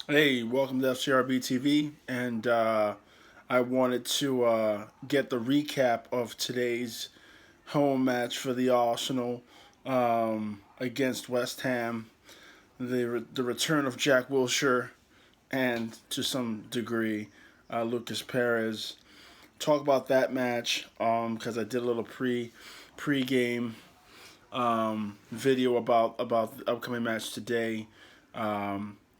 Hey, welcome to FCRB TV, and I wanted to get the recap of today's home match for the Arsenal against West Ham, the return of Jack Wilshere, and to some degree Lucas Perez. Talk about that match because I did a little pre-game video about the upcoming match today.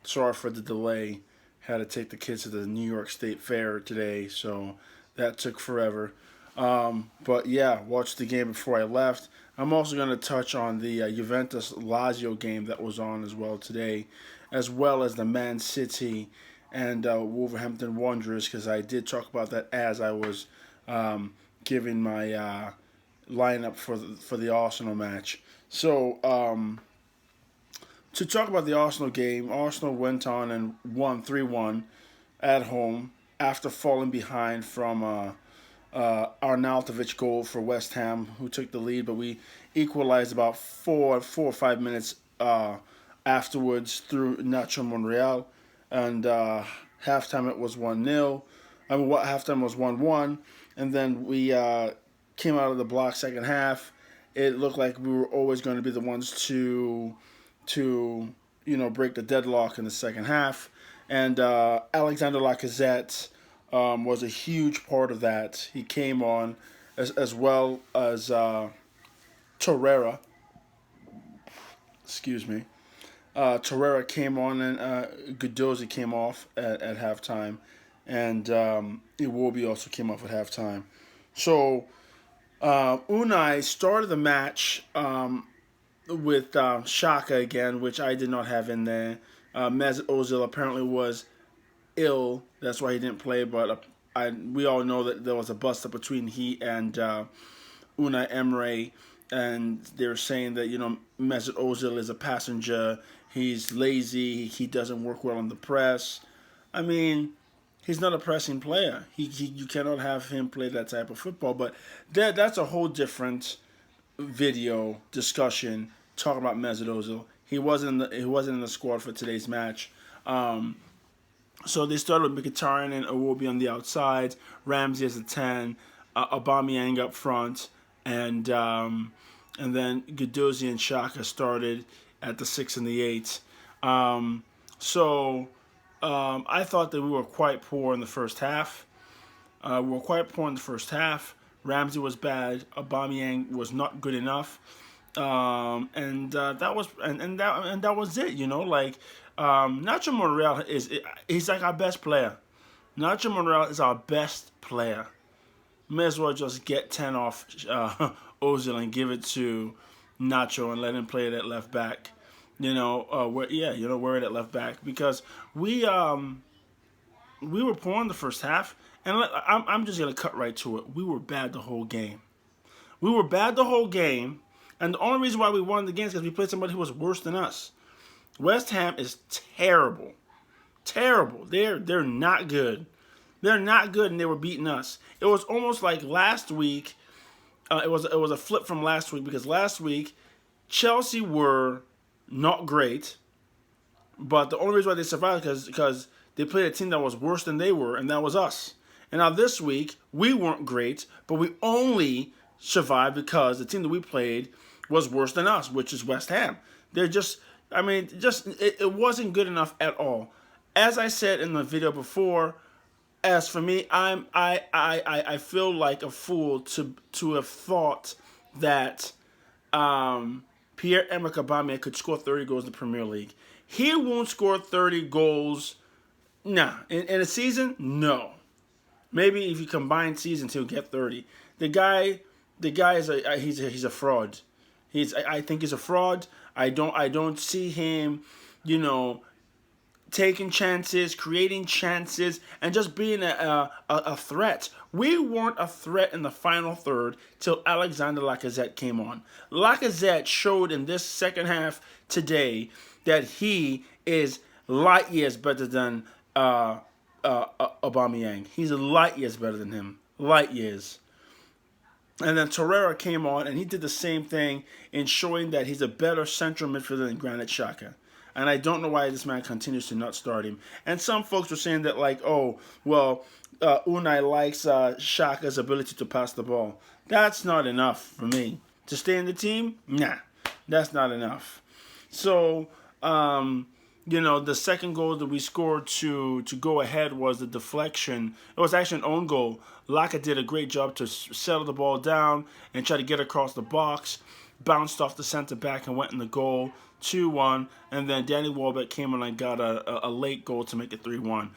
Sorry for the delay. Had to take the kids to the New York State Fair today, so that took forever. But yeah, watched the game before I left. I'm also going to touch on the Juventus Lazio game that was on as well today, as well as the Man City and Wolverhampton Wanderers, because I did talk about that as I was giving my lineup for the Arsenal match. So to talk about the Arsenal game, Arsenal went on and won 3-1 at home after falling behind from Arnautovic goal for West Ham, who took the lead, but we equalized about four or 5 minutes afterwards through Nacho Monreal, and halftime it was 1-0. I mean, what halftime was 1-1, and then we came out of the block second half. It looked like we were always going to be the ones to break the deadlock in the second half, and Alexander Lacazette was a huge part of that. He came on as well as Torreira. Excuse me. Torreira came on and Guendouzi came off at halftime, and Iwobi also came off at halftime. So Unai started the match with Shaka again, which I did not have in there. Mesut Ozil apparently was ill, that's why he didn't play. But we all know that there was a bust up between he and Unai Emery, and they're saying that Mesut Ozil is a passenger. He's lazy. He doesn't work well on the press. I mean, he's not a pressing player. You cannot have him play that type of football. But that's a whole different video discussion talking about Mesut Ozil. He wasn't in the squad for today's match. So they started with Mkhitaryan and Iwobi on the outside, Ramsey as a 10, Aubameyang up front, and then Guendouzi and Xhaka started at the 6 and the 8. I thought that we were quite poor in the first half. Ramsey was bad. Aubameyang was not good enough. That was it. Nacho Monreal he's like our best player. Nacho Monreal is our best player. May as well just get 10 off Ozil and give it to Nacho and let him play it at left back. Wear it at left back, because we were poor in the first half, and I'm just gonna cut right to it. We were bad the whole game. And the only reason why we won the game is because we played somebody who was worse than us. West Ham is terrible, terrible. They're not good. They're not good, and they were beating us. It was almost like last week. It was a flip from last week, because last week Chelsea were not great, but the only reason why they survived is because they played a team that was worse than they were, and that was us. And now this week, we weren't great, but we only survived because the team that we played was worse than us, which is West Ham. It wasn't good enough at all. As I said in the video before, as for me, I feel like a fool to have thought that Pierre-Emerick Aubameyang could score 30 goals in the Premier League. He won't score 30 goals. Nah, in a season, no. Maybe if you combine seasons, he'll get 30. The guy is he's a fraud. I think he's a fraud. I don't see him, taking chances, creating chances, and just being a threat. We weren't a threat in the final third till Alexander Lacazette came on. Lacazette showed in this second half today that he is light years better than Aubameyang. He's light years better than him. Light years. And then Torreira came on, and he did the same thing in showing that he's a better central midfielder than Granit Xhaka. and I don't know why this man continues to not start him. And some folks were saying that, like, oh, well, Unai likes Shaka's ability to pass the ball. That's not enough for me. To stay in the team? Nah, that's not enough. So, the second goal that we scored to go ahead was the deflection. It was actually an own goal. Laka did a great job to settle the ball down and try to get across the box. Bounced off the center back and went in the goal, 2-1. And then Danny Welbeck came in and got a late goal to make it 3-1.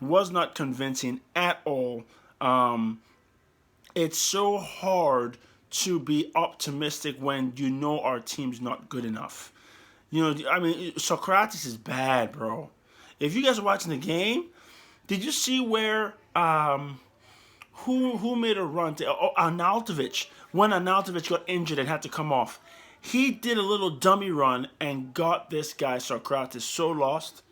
Was not convincing at all. It's so hard to be optimistic when you know our team's not good enough. Socrates is bad, bro. If you guys are watching the game, did you see where who made a run to Arnautovic? When Arnautovic got injured and had to come off, he did a little dummy run and got this guy Socrates so lost.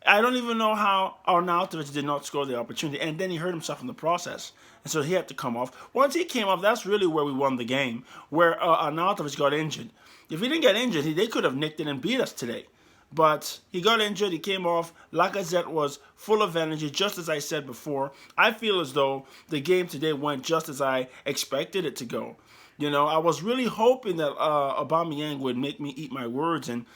I don't even know how Arnautovic did not score the opportunity, and then he hurt himself in the process, and so he had to come off. Once he came off, that's really where we won the game, where Arnautovic got injured. If he didn't get injured, they could have nicked it and beat us today. But he got injured, he came off. Lacazette was full of energy, just as I said before. I feel as though the game today went just as I expected it to go. I was really hoping that Aubameyang would make me eat my words and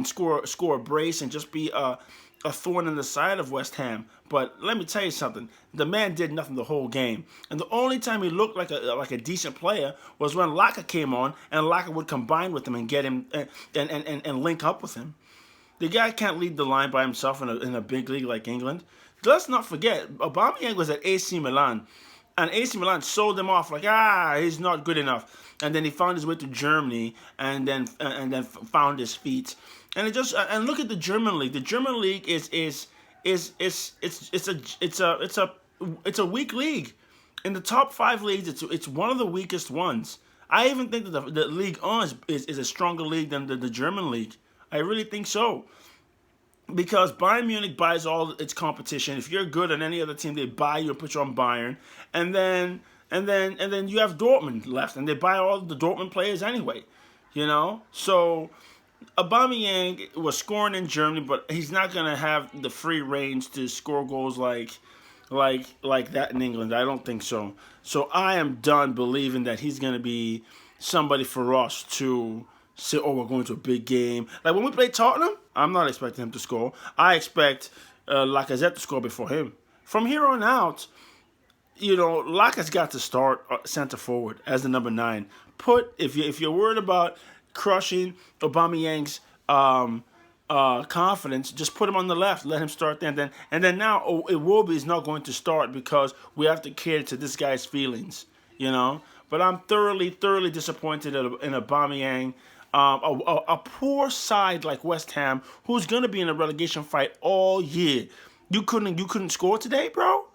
score a brace and just be a thorn in the side of West Ham. But let me tell you something. The man did nothing the whole game. And the only time he looked like a decent player was when Laka came on and Laka would combine with him and get him and link up with him. The guy can't lead the line by himself in a big league like England. Let's not forget, Aubameyang was at AC Milan. And AC Milan sold him off like, he's not good enough. And then he found his way to Germany and then found his feet. And look at the German league. The German league it's a weak league. In the top 5 leagues, it's one of the weakest ones. I even think that the League 1 is a stronger league than the German league. I really think so. Because Bayern Munich buys all its competition. If you're good on any other team, they buy you and put you on Bayern. And then you have Dortmund left, and they buy all the Dortmund players anyway. So Aubameyang was scoring in Germany, but he's not gonna have the free range to score goals like that in England. I don't think so. So I am done believing that he's gonna be somebody for us to say, we're going to a big game. Like when we play Tottenham, I'm not expecting him to score. I expect Lacazette to score before him. From here on out, Laka's got to start center forward as the number 9. If you're worried about crushing Aubameyang's confidence, just put him on the left. Let him start there. And then now Iwobi is not going to start because we have to cater to this guy's feelings. But I'm thoroughly disappointed in Aubameyang. A poor side like West Ham, who's going to be in a relegation fight all year. You couldn't score today, bro?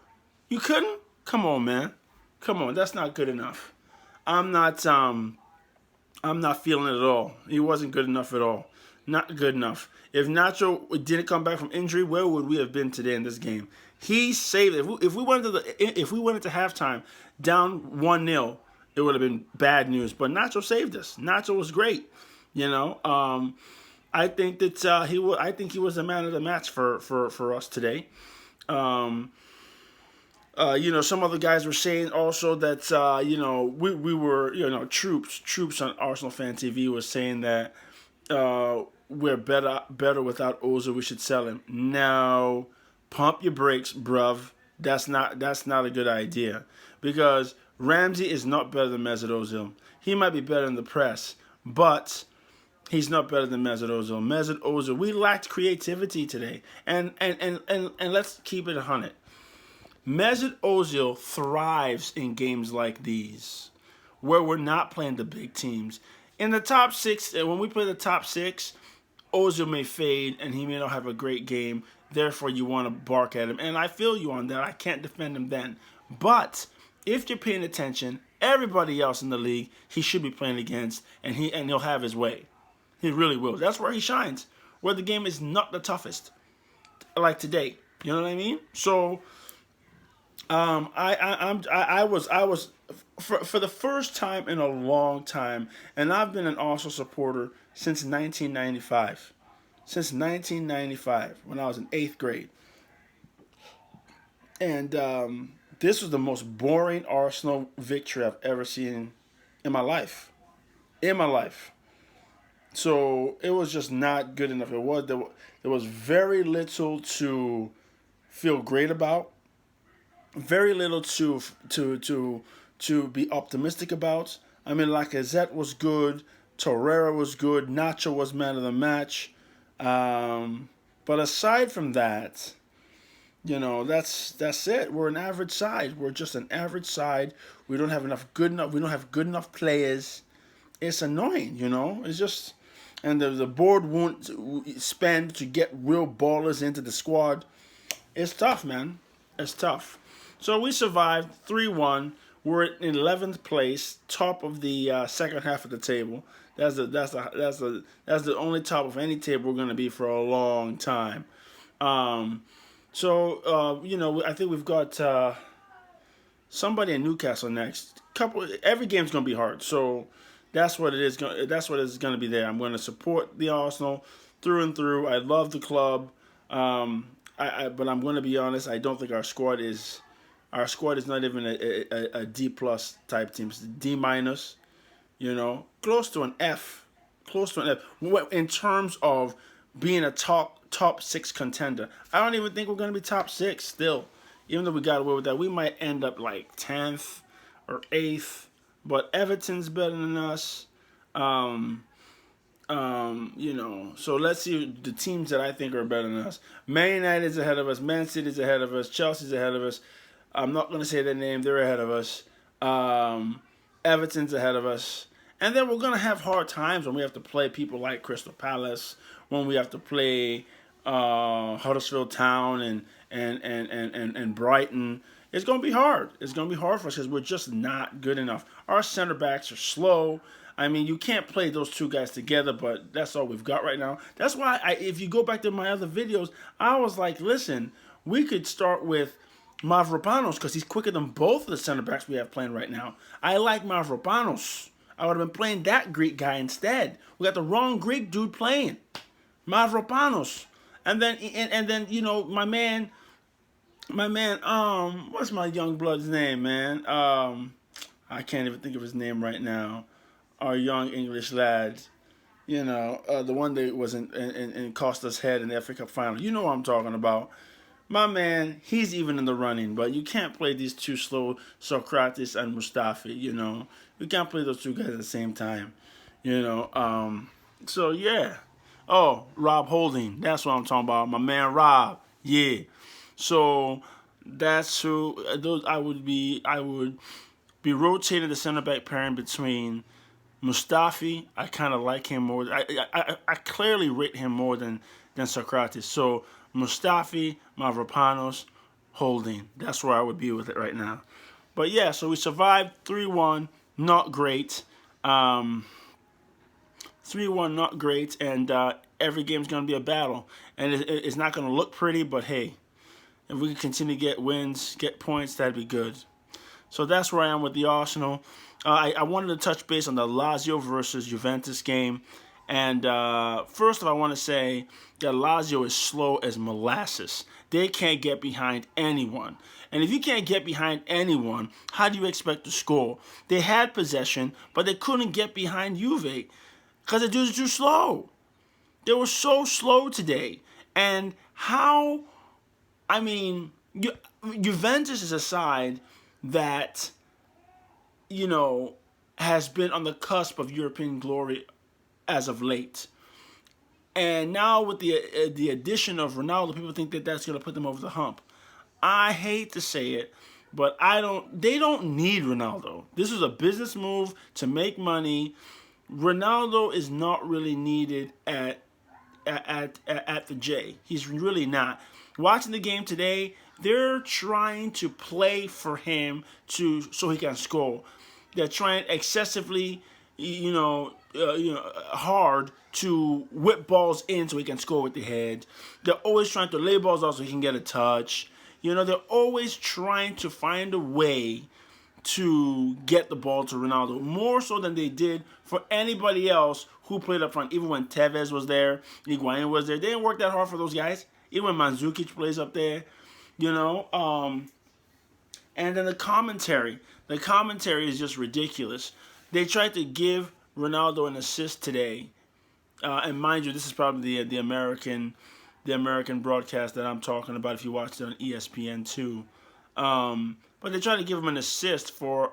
You couldn't? Come on, man. Come on, that's not good enough. I'm not feeling it at all. He wasn't good enough at all. Not good enough. If Nacho didn't come back from injury, where would we have been today in this game? He saved it. If we went into halftime down 1-0, it would have been bad news. But Nacho saved us. Nacho was great. I think that he was the man of the match for us today. Some other guys were saying also that we were troops on Arsenal Fan TV was saying that we're better without Ozil. We should sell him. No, pump your brakes, bruv. That's not a good idea because Ramsey is not better than Mesut Ozil. He might be better in the press, but he's not better than Mesut Ozil. Mesut Ozil, we lacked creativity today, and let's keep it 100. Mesut Ozil thrives in games like these, where we're not playing the big teams. In the top 6, when we play the top 6, Ozil may fade and he may not have a great game. Therefore, you want to bark at him, and I feel you on that. I can't defend him then, but if you're paying attention, everybody else in the league he should be playing against, and he'll have his way. He really will. That's where he shines, where the game is not the toughest, like today. You know what I mean? So, I was for the first time in a long time, and I've been an Arsenal supporter since 1995. Since 1995, when I was in 8th grade. And this was the most boring Arsenal victory I've ever seen in my life. In my life. So it was just not good enough. There was very little to feel great about, very little to be optimistic about. I mean, Lacazette was good, Torreira was good, Nacho was man of the match. But aside from that, that's it. We're an average side. We're just an average side. We don't have enough good enough. We don't have good enough players. It's annoying. It's just, and the board won't spend to get real ballers into the squad. It's tough, man. It's tough. So we survived 3-1. We're in 11th place, top of the second half of the table. That's the only top of any table we're going to be for a long time. I think we've got somebody in Newcastle next. Every game's going to be hard. So that's what it is. That's what is going to be there. I'm going to support the Arsenal through and through. I love the club. But I'm going to be honest. I don't think our squad is not even a D plus type team. It's D minus. Close to an F. In terms of being a top 6 contender. I don't even think we're going to be top 6 still. Even though we got away with that, we might end up like 10th or 8th. But Everton's better than us. So let's see the teams that I think are better than us. Man United's ahead of us. Man City's ahead of us. Chelsea's ahead of us. I'm not going to say their name. They're ahead of us. Everton's ahead of us. And then we're going to have hard times when we have to play people like Crystal Palace, when we have to play Huddersfield Town and Brighton. It's going to be hard. It's going to be hard for us because we're just not good enough. Our center backs are slow. I mean, you can't play those two guys together, but that's all we've got right now. That's why, if you go back to my other videos, I was like, listen, we could start with Mavropanos because he's quicker than both of the center backs we have playing right now. I like Mavropanos. I would have been playing that Greek guy instead. We got the wrong Greek dude playing. Mavropanos. And then my man, what's my young blood's name, man? I can't even think of his name right now. Our young English lad, the one that was in Costa's head in the FA Cup final. You know what I'm talking about. My man, he's even in the running, but you can't play these two slow Socrates and Mustafi, You can't play those two guys at the same time, So, yeah. Oh, Rob Holding. That's what I'm talking about. My man, Rob. Yeah. So, that's who. I would be rotating the center back pairing between Mustafi. I kind of like him more. I clearly rate him more than Socrates. So, Mustafi, Mavropanos, Holding. That's where I would be with it right now. But yeah, so we survived 3-1. Not great. 3-1, not great. And every game's going to be a battle. And it's not going to look pretty, but hey, if we can continue to get wins, get points, that'd be good. So that's where I am with the Arsenal. I wanted to touch base on the Lazio versus Juventus game. And first of all, I want to say that Lazio is slow as molasses. They can't get behind anyone. And if you can't get behind anyone, how do you expect to score? They had possession, but they couldn't get behind Juve because the dudes are too slow. They were so slow today. And Juventus is a side that, has been on the cusp of European glory as of late. And now with the addition of Ronaldo, people think that that's going to put them over the hump. I hate to say it, but they don't need Ronaldo. This is a business move to make money. Ronaldo is not really needed at the J. He's really not. Watching the game today, they're trying to play for him so he can score. They're trying excessively, hard to whip balls in so he can score with the head. They're always trying to lay balls out so he can get a touch. They're always trying to find a way to get the ball to Ronaldo, more so than they did for anybody else who played up front. Even when Tevez was there, Higuain was there, they didn't work that hard for those guys. Even when Mandzukic plays up there, you know. And then the commentary is just ridiculous. They tried to give Ronaldo an assist today, and mind you, this is probably the American broadcast that I'm talking about. If you watched it on ESPN2. But they tried to give him an assist for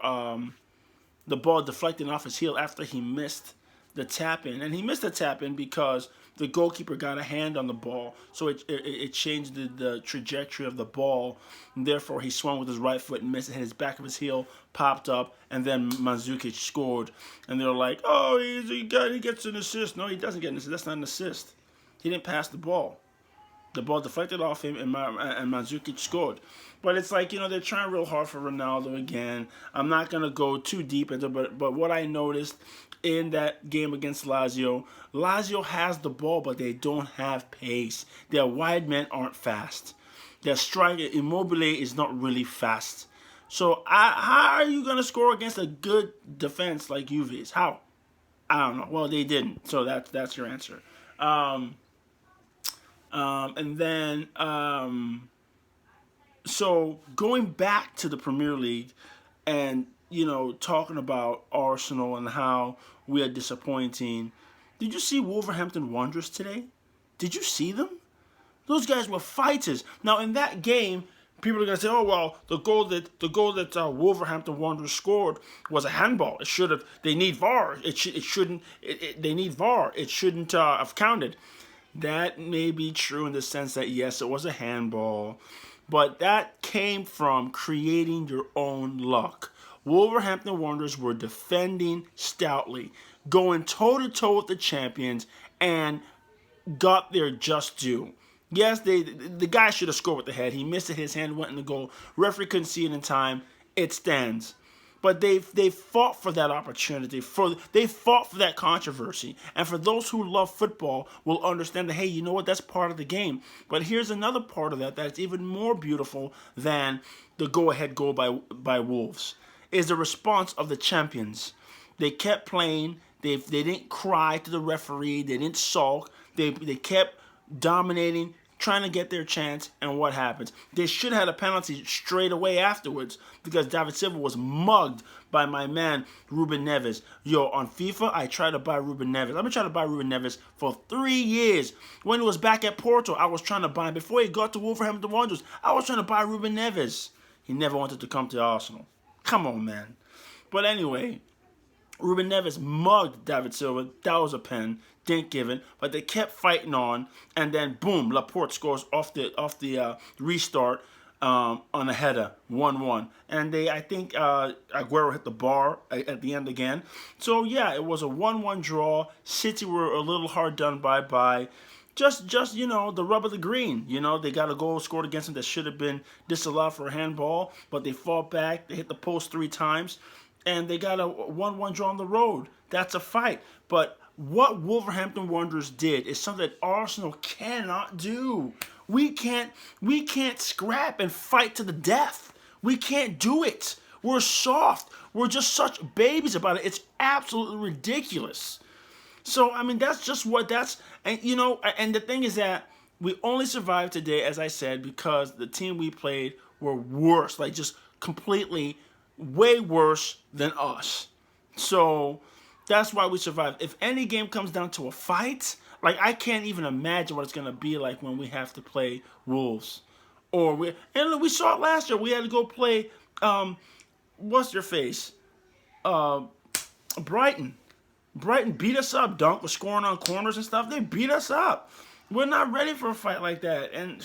the ball deflecting off his heel after he missed the tap-in. And he missed the tap-in because the goalkeeper got a hand on the ball, so it changed the trajectory of the ball. And therefore, he swung with his right foot and missed it, hit his back of his heel, popped up, and then Mandzukic scored. And they're like, oh, he gets an assist. No, he doesn't get an assist. That's not an assist. He didn't pass the ball. The ball deflected off him, and Mandzukic scored. But it's like, they're trying real hard for Ronaldo again. I'm not going to go too deep into it, but what I noticed in that game against Lazio has the ball, but they don't have pace. Their wide men aren't fast. Their striker, Immobile, is not really fast. So how are you going to score against a good defense like Juve's? How? I don't know. Well, they didn't. So that's your answer. And then, so going back to the Premier League and, talking about Arsenal and how we are disappointing. Did you see Wolverhampton Wanderers today? Did you see them? Those guys were fighters. Now, in that game, people are going to say, oh, well, the goal that Wolverhampton Wanderers scored was a handball. They need VAR. They need VAR. It shouldn't have counted. That may be true in the sense that, yes, it was a handball, but that came from creating your own luck. Wolverhampton Wanderers were defending stoutly, going toe-to-toe with the champions, and got their just due. Yes, the guy should have scored with the head. He missed it. His hand went in the goal. Referee couldn't see it in time. It stands. But they fought for that opportunity. They fought for that controversy. And for those who love football will understand that, hey, you know what? That's part of the game. But here's another part of that that's even more beautiful than the go-ahead goal by Wolves, is the response of the champions. They kept playing. They didn't cry to the referee. They didn't sulk. They kept dominating, trying to get their chance, and what happens? They should have had a penalty straight away afterwards because David Silva was mugged by my man, Ruben Neves. Yo, on FIFA, I tried to buy Ruben Neves. I've been trying to buy Ruben Neves for 3 years. When he was back at Porto, I was trying to buy him. Before he got to Wolverhampton Wanderers, I was trying to buy Ruben Neves. He never wanted to come to Arsenal. Come on, man. But anyway, Ruben Neves mugged David Silva. That was a pen. Didn't give it, but they kept fighting on, and then boom, Laporte scores off the restart on a header, 1-1. And I think Aguero hit the bar at the end again. So yeah, it was a 1-1 draw. City were a little hard done by just the rub of the green. They got a goal scored against them that should have been disallowed for a handball, but they fought back. They hit the post 3 times, and they got a 1-1 draw on the road. That's a fight, but what Wolverhampton Wanderers did is something that Arsenal cannot do. We can't scrap and fight to the death. We can't do it. We're soft. We're just such babies about it. It's absolutely ridiculous. So, I mean, that's just what that's... And, and the thing is that we only survived today, as I said, because the team we played were worse. Like, just completely way worse than us. So... that's why we survived. If any game comes down to a fight, like I can't even imagine what it's gonna be like when we have to play Wolves, and we saw it last year. We had to go play, what's their face, Brighton. Brighton beat us up. Dunk was scoring on corners and stuff. They beat us up. We're not ready for a fight like that, and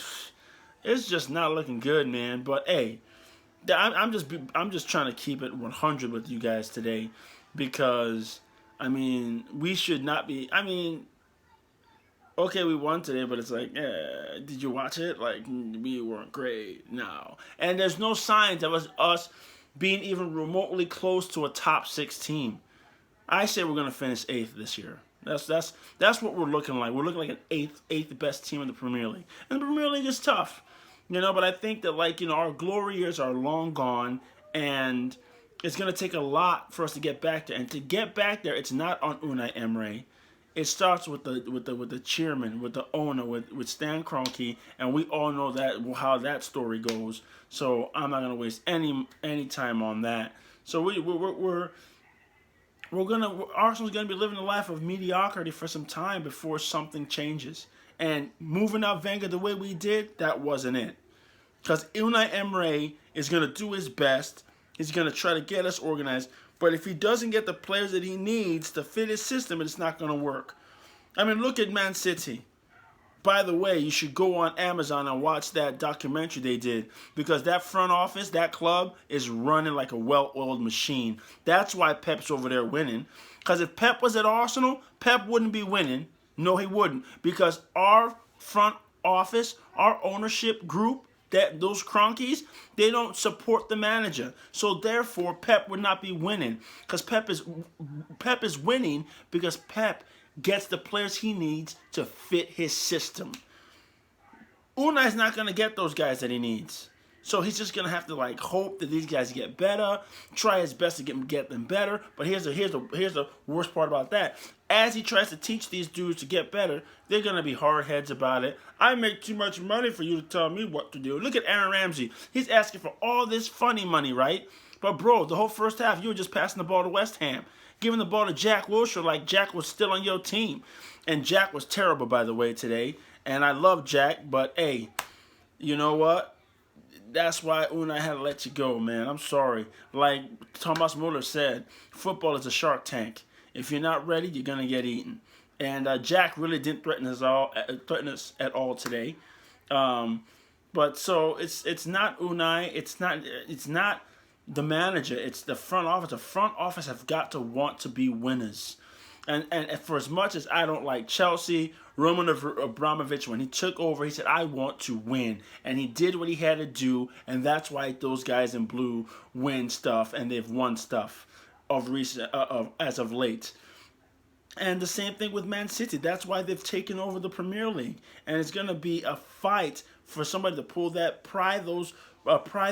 it's just not looking good, man. But hey, I'm just trying to keep it 100 with you guys today, because. I mean, we should not be... I mean, okay, we won today, but it's like, did you watch it? Like, we weren't great. No. And there's no signs of us being even remotely close to a top 6 team. I say we're going to finish 8th this year. That's what we're looking like. We're looking like an 8th best team in the Premier League. And the Premier League is tough. But I think that, our glory years are long gone, and... it's going to take a lot for us to get back there. And to get back there, it's not on Unai Emery. It starts with the chairman, with the owner, with Stan Kroenke, and we all know that how that story goes. So I'm not gonna waste any time on that. So Arsenal's gonna be living a life of mediocrity for some time before something changes. And moving out Wenger the way we did, that wasn't it. Because Unai Emery is gonna do his best. He's gonna try to get us organized. But if he doesn't get the players that he needs to fit his system, it's not going to work. I mean, look at Man City. By the way, you should go on Amazon and watch that documentary they did, because that front office, that club, is running like a well-oiled machine. That's why Pep's over there winning. Because if Pep was at Arsenal, Pep wouldn't be winning. No, he wouldn't. Because our front office, our ownership group, those Cronkies, they don't support the manager. So therefore, Pep would not be winning. Because Pep is winning because Pep gets the players he needs to fit his system. Unai's not going to get those guys that he needs. So he's just going to have to hope that these guys get better, try his best to get them better. But here's the worst part about that. As he tries to teach these dudes to get better, they're going to be hard heads about it. I make too much money for you to tell me what to do. Look at Aaron Ramsey. He's asking for all this funny money, right? But bro, the whole first half, you were just passing the ball to West Ham. Giving the ball to Jack Wilshere like Jack was still on your team. And Jack was terrible, by the way, today. And I love Jack, but hey, you know what? That's why Unai had to let you go, man. I'm sorry. Like Thomas Muller said, football is a shark tank. If you're not ready, you're gonna get eaten. And Jack really didn't threaten us at all today. But so it's not Unai. It's not the manager. It's the front office. The front office have got to want to be winners. And for as much as I don't like Chelsea, Roman Abramovich, when he took over, he said, I want to win. And he did what he had to do, and that's why those guys in blue win stuff, and they've won stuff as of late. And the same thing with Man City. That's why they've taken over the Premier League. And it's going to be a fight for somebody to pry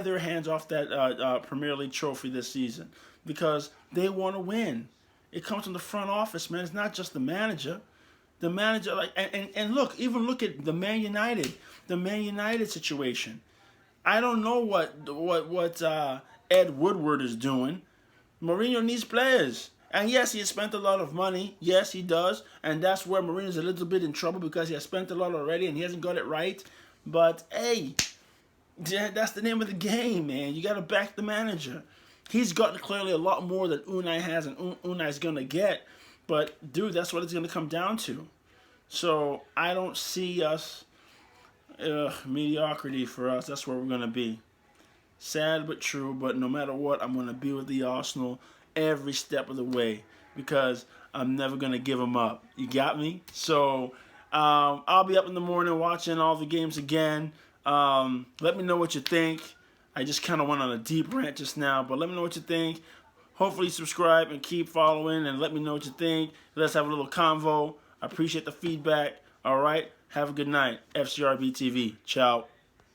their hands off that Premier League trophy this season, because they want to win. It comes from the front office, man. It's not just the manager. The manager, and look at the Man United situation. I don't know what Ed Woodward is doing. Mourinho needs players. And yes, he has spent a lot of money. Yes, he does. And that's where Mourinho's a little bit in trouble, because he has spent a lot already and he hasn't got it right. But hey, that's the name of the game, man. You got to back the manager. He's gotten clearly a lot more than Unai has, and Unai's going to get. But, dude, that's what it's going to come down to. So, I don't see us, mediocrity for us. That's where we're going to be. Sad but true, but no matter what, I'm going to be with the Arsenal every step of the way, because I'm never going to give them up. You got me? So, I'll be up in the morning watching all the games again. Let me know what you think. I just kind of went on a deep rant just now, but let me know what you think. Hopefully subscribe and keep following, and let me know what you think. Let's have a little convo. I appreciate the feedback. All right? Have a good night. FCRB TV. Ciao.